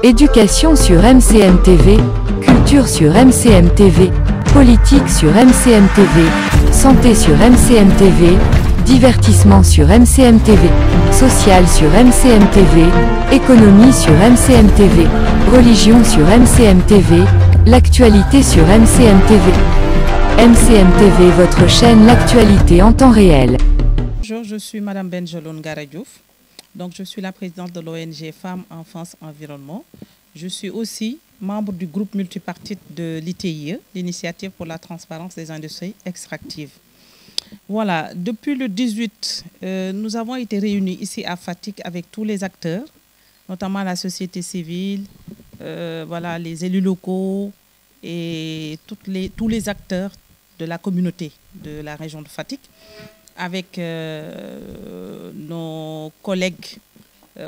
Éducation sur MCM TV, culture sur MCM TV, politique sur MCM TV, santé sur MCM TV, divertissement sur MCM TV, social sur MCM TV, économie sur MCM TV, religion sur MCM TV, l'actualité sur MCM TV. MCM TV, votre chaîne l'actualité en temps réel. Bonjour, je suis Madame Benjeloun Garadiouf. Donc, je suis la présidente de l'ONG Femmes, Enfance, Environnement. Je suis aussi membre du groupe multipartite de l'ITIE, l'Initiative pour la transparence des industries extractives. Voilà, depuis le 18, nous avons été réunis ici à Fatick avec tous les acteurs, notamment la société civile, voilà, les élus locaux et tous les acteurs de la communauté de la région de Fatick, avec nos collègues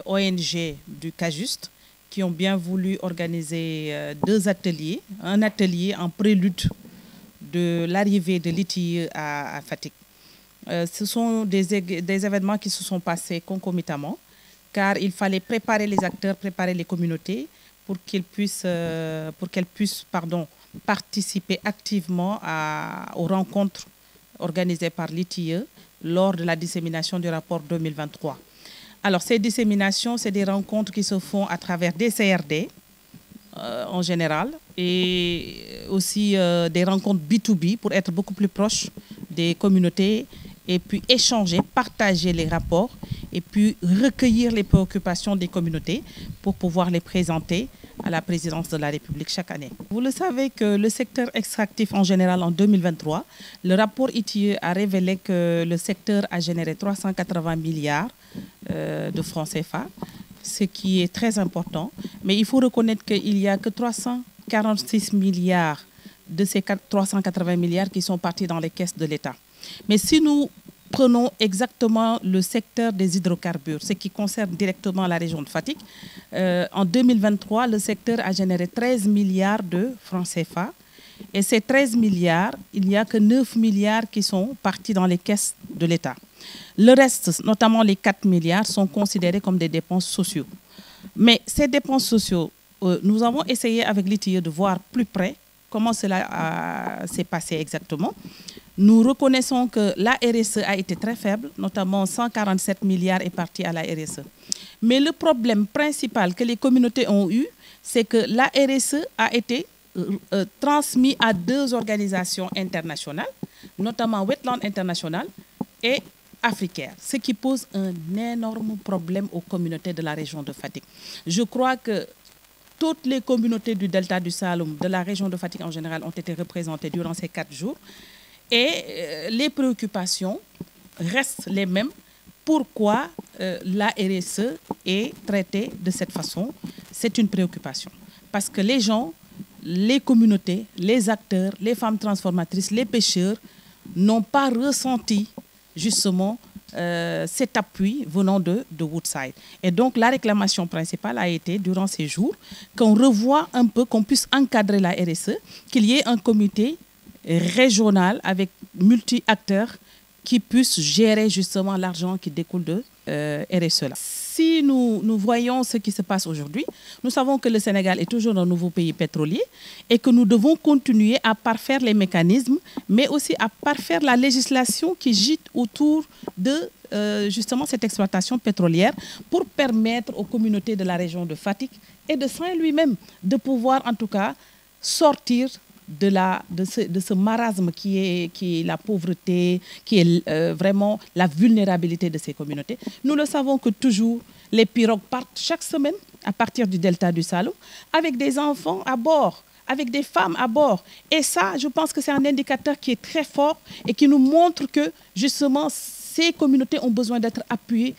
ONG du CAJUST qui ont bien voulu organiser deux ateliers. Un atelier en prélude de l'arrivée de l'ITIE à Fatick. Ce sont des événements qui se sont passés concomitamment, car il fallait préparer les acteurs, préparer les communautés pour qu'elles puissent participer activement aux rencontres organisées par l'ITIE lors de la dissémination du rapport 2023. Alors, ces disséminations, c'est des rencontres qui se font à travers des CRD en général et aussi des rencontres B2B pour être beaucoup plus proche des communautés et puis échanger, partager les rapports et puis recueillir les préoccupations des communautés pour pouvoir les présenter à la présidence de la République chaque année. Vous le savez que le secteur extractif en général en 2023, le rapport ITIE a révélé que le secteur a généré 380 milliards de francs CFA, ce qui est très important. Mais il faut reconnaître qu'il n'y a que 346 milliards de ces 380 milliards qui sont partis dans les caisses de l'État. Mais si nous prenons exactement le secteur des hydrocarbures, ce qui concerne directement la région de Fatick, en 2023, le secteur a généré 13 milliards de francs CFA. Et ces 13 milliards, il n'y a que 9 milliards qui sont partis dans les caisses de l'État. Le reste, notamment les 4 milliards, sont considérés comme des dépenses sociaux. Mais ces dépenses sociaux, nous avons essayé avec l'ITIE de voir plus près comment cela s'est passé exactement. Nous reconnaissons que la RSE a été très faible, notamment 147 milliards est parti à la RSE. Mais le problème principal que les communautés ont eu, c'est que la RSE a été transmise à deux organisations internationales, notamment Wetland International et Africaire, ce qui pose un énorme problème aux communautés de la région de Fatick. Je crois que toutes les communautés du delta du Saloum, de la région de Fatick en général, ont été représentées durant ces 4 jours. Et les préoccupations restent les mêmes. Pourquoi la RSE est traitée de cette façon? C'est une préoccupation. Parce que les gens, les communautés, les acteurs, les femmes transformatrices, les pêcheurs n'ont pas ressenti justement cet appui venant de Woodside. Et donc la réclamation principale a été, durant ces jours, qu'on revoie un peu, qu'on puisse encadrer la RSE, qu'il y ait un comité régional avec multi-acteurs qui puissent gérer justement l'argent qui découle de RSE. Si nous voyons ce qui se passe aujourd'hui, nous savons que le Sénégal est toujours un nouveau pays pétrolier et que nous devons continuer à parfaire les mécanismes, mais aussi à parfaire la législation qui gît autour de justement cette exploitation pétrolière pour permettre aux communautés de la région de Fatick et de Saint-Louis même de pouvoir en tout cas sortir de ce marasme qui est la pauvreté, qui est vraiment la vulnérabilité de ces communautés. Nous le savons que toujours, les pirogues partent chaque semaine à partir du delta du Saloum, avec des enfants à bord, avec des femmes à bord. Et ça, je pense que c'est un indicateur qui est très fort et qui nous montre que, justement, ces communautés ont besoin d'être appuyées,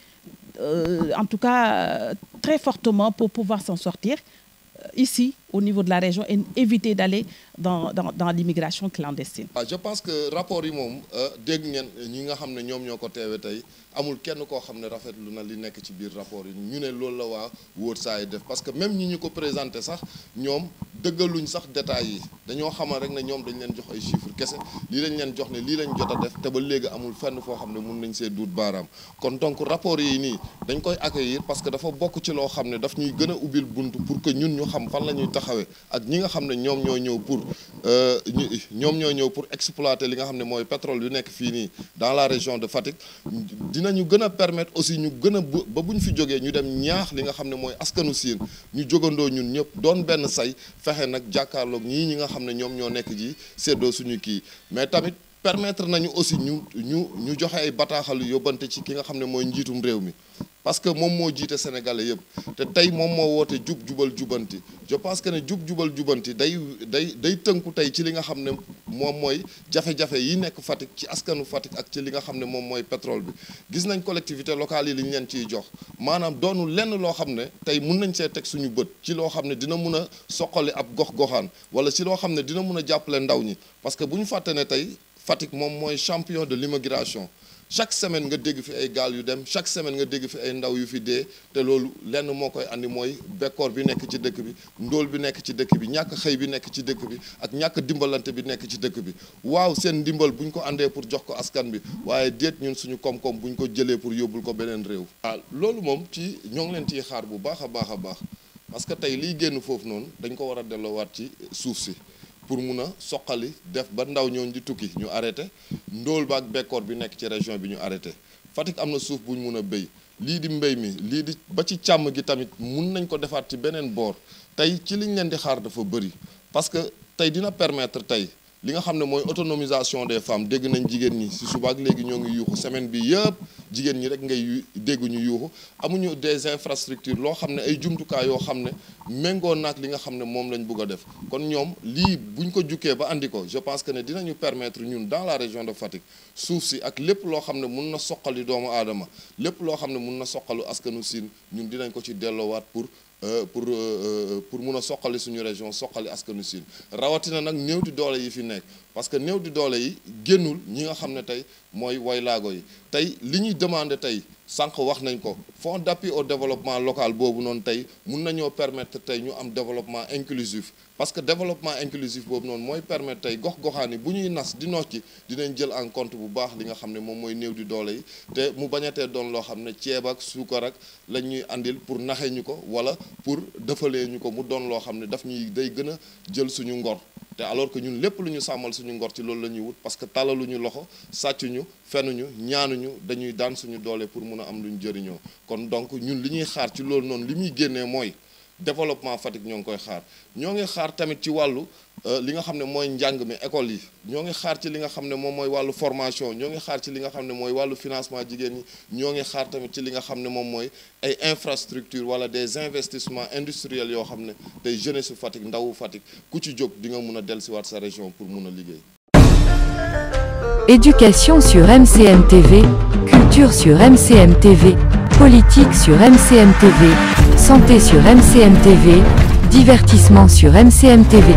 en tout cas, très fortement pour pouvoir s'en sortir. Ici, au niveau de la région, et éviter d'aller dans l'immigration clandestine. Je pense que rapport yi moom dégg ngeen ñi nga xam ne ñoom ñoo ko teewe tey amul kenn koo xam ne rafetlu na li nekk ci biir rapport yi ñu ne loolu la waa Woodside def parce que même ñi ñu ko présenté sax ñoom dëggaluñ sax détails yi dañoo xamal rek ne ñoom dañ leen jox ay chiffres kese lii lañ leen jox ne lii lañ jot a def te ba léegi amul fenn foo xam ne mun nañ see duut baaraam kon donc rapport yi nii dañ koy accueillir parce que dafa bokk ci loo xam ne daf ñuy gën a ubbil bunt pour que ñun ñu xam fan la ñuy taxawee ak ñi nga xam ne ñoom ñoo ñëw pour exploiter li nga xam ne mooy pétrole yu nekk fii nii dans la région de Fatick dinañu gën a permettre aussi ñu gën a ba buñ fi jógee ñu dem ñaax li nga xam ne mooy askanu Siin ñu jógandoo ñun ñëpp doon benn say fexe nag jàkkaarloog ñi nga xam ne ñoom ñoo nekk ji séddoo suñu kii mais tamit permettre nañu aussi ñu joxe ay bataaxalu yóbbante ci ki nga xam ne mooy njiitum réew mi parce que moom moo jiite sénégalais yëpp te tey moom moo woote jub jubal jubanti je pense que ne jub jubal jubanti day tënku tey ci li nga xam ne moom mooy jafe-jafe yi nekk Fatick ci askanu Fatick ak ci li nga xam ne moom mooy pétrole bi gis nañ collectivité locale yi li ñu leen ciy jox maanaam doonul lenn loo xam ne tey mun nañ see teg suñu bët ci loo xam ne dina mun a soqali ab gox-goxaan wala ci loo xam ne dina mun a jàppale ndaw ñi parce que bu ñu fàtte ne tey Fatick moom mooy champion de l'immigration chaque semaine nga dégg fi ay gaal yu dem chaque semaine nga dégg fi ay ndaw yu fi dee te loolu lenn moo koy andi mooy bekkoor bi nekk ci dëkk bi ndóol bi nekk ci dëkk bi ñàkk xëy bi nekk ci dëkk bi ak ñàkk dimbalante bi nekk ci dëkk bi waaw seen ndimbal bu ñu ko andee pour jox ko askan bi waaye déet ñun suñu koom-koom bu ñu ko jëlee pour yóbbul ko beneen réew. loolu moom ci ñoo ngi leen ciy xaar bu baax a baax a baax parce que tey liy génn foofu noonu dañ ko war a delloowaat ci suuf si. pour mun a soqali def ba ndaw ñooñu di tukki ñu arrêté ndóol ba ak bekkoor bi nekk ci région bi ñu arrêté Fatick am na suuf bu ñu mun a béy lii di mbéy mi lii di ba ci càmm gi tamit mun nañ ko defaat ci beneen boor tey ci liñ leen di xaar dafa bëri parce que tey dina permettre tey li nga xam ne mooy autonomisation des femmes dégg nañ jigéen ñi si suba ak léegi ñoo ngi yuuxu semaine bi yëpp jigéen ñi rek ngay dégg ñu yuuxu amuñu des infrastructures loo xam ne ay jumtukaay yoo xam ne méngoo naag li nga xam ne moom lañ bëgg a def kon ñoom lii buñ ko jukkee ba andi ko je pense que ne dinañu permettre ñun dans la région de Fatick suuf si ak lépp loo xam ne mun na soqali doomu aadama lépp loo xam ne mun na soqalu askanu Siin ñun dinañ ko ci delloowaat pour mun a soqali suñu région soqali askanu Siin rawatina nag néew di doole yi fi nekk parce que néew di doole yi génnul ñi nga xam ne tey mooy waylaago yi tey li ñuy demandé tey sànq wax nañ ko fonds d'appui au développement local boobu noonu tey mun nañoo permettre tey ñu am développement inclusif parce que développement inclusif boobu noonu mooy permettre tey gox-goxaan yi bu ñuy nas di nocci dinañ jël en compte bu baax li nga xam ne moom mooy néew di doole yi te mu bañatee doon loo xam ne ceeb ak suukar ak lañ ñuy andil pour naxe ñu ko wala pour defalee ñu ko mu doon loo xam ne daf ñuy day gën a jël suñu ngor te alors que ñun lépp lu ñu sàmmal suñu ngor ci loolu la ñuy wut parce que talaluñu loxo sàccuñu fenuñu ñaanuñu dañuy daan suñu doole pour mun a am lu ñu jëriñoo kon donc ñun li ñuy xaar ci loolu noonu li muy génnee mooy développement Fatick ñoo ngi koy xaar ñoo ngi xaar tamit ci wàllu li nga xam ne mooy njàng mi école yi ñoo ngi xaar ci li nga xam ne moom mooy wàllu formation ñoo ngi xaar ci li nga xam ne mooy wàllu financement jigéen ñi ñoo ngi xaar tamit ci li nga xam ne moom mooy ay infrastructures wala des investissements industriels yoo xam ne tey jeunesse Fatick ndawu Fatick ku ci jóg di nga mun a dellusiwaat sa région pour mun a liggéey. Éducation sur MCM TV, culture sur MCM TV, politique sur MCM TV, santé sur MCM TV, divertissement sur MCM TV,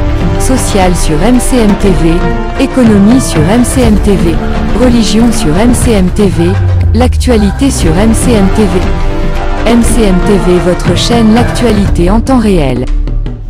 social sur MCM TV, économie sur MCM TV, religion sur MCM TV, l'actualité sur MCM TV. MCM TV, votre chaîne l'actualité en temps réel.